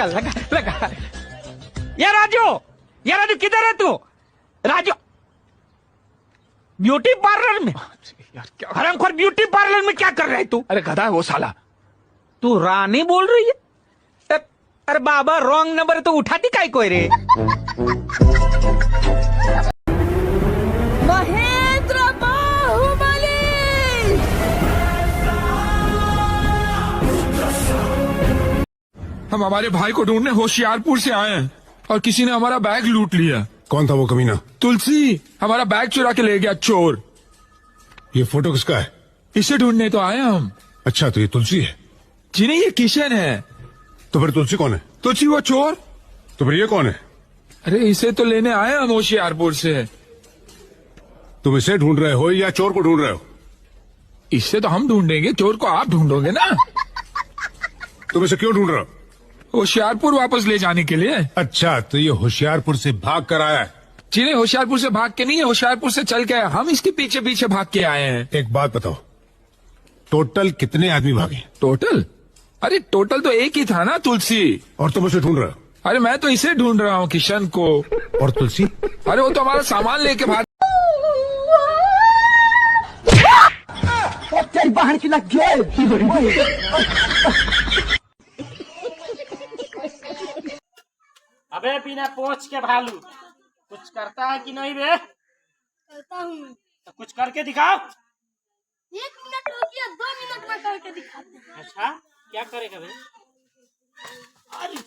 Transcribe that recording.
लगा लगा लगा। ये राजू किधर है तू? राजू ब्यूटी पार्लर में? यार क्या, हरामखोर ब्यूटी पार्लर में क्या कर रहा है तू? अरे गधा है वो साला। तू रानी बोल रही है? अरे बाबा रॉन्ग नंबर तो उठाती काय कोई रे? महेंद्र बाहुबली। हम हमारे भाई को ढूंढने होशियारपुर से आए हैं और किसी ने हमारा बैग लूट लिया। कौन था वो कमीना? तुलसी हमारा बैग चुरा के ले गया चोर। ये फोटो किसका है? इसे ढूंढने तो आए हम। अच्छा, तो ये तुलसी है? जी नहीं, ये किशन है। तो फिर तुलसी कौन है? तुलसी वो चोर। तो फिर ये कौन है? अरे इसे तो लेने आए हम होशियारपुर से। तुम इसे ढूंढ रहे हो या चोर को ढूंढ रहे हो? इससे तो हम ढूंढेंगे, चोर को आप ढूंढोगे ना। तुम इसे क्यों ढूंढ रहे हो? होशियारपुर वापस ले जाने के लिए। अच्छा, तो ये होशियारपुर से भाग कर आया है? जी नहीं, होशियारपुर से भाग के नहीं है, होशियारपुर से चल के हम इसके पीछे पीछे भाग के आए हैं। एक बात बताओ, टोटल कितने आदमी भागे? टोटल? अरे टोटल तो एक ही था ना, तुलसी। और तुम उसे ढूंढ रहे हो? अरे मैं तो इसे ढूंढ रहा हूँ, किशन को। और तुलसी? अरे वो तो हमारा सामान लेके भाग। बाहर की लग अबे बिना पोंछ के भालू कुछ करता है कि नहीं बे? करता हूँ। तो कुछ करके दिखाओ। 1 मिनट हो गया, 2 मिनट में करके दिखाते हैं। अच्छा क्या करेगा बे? अरे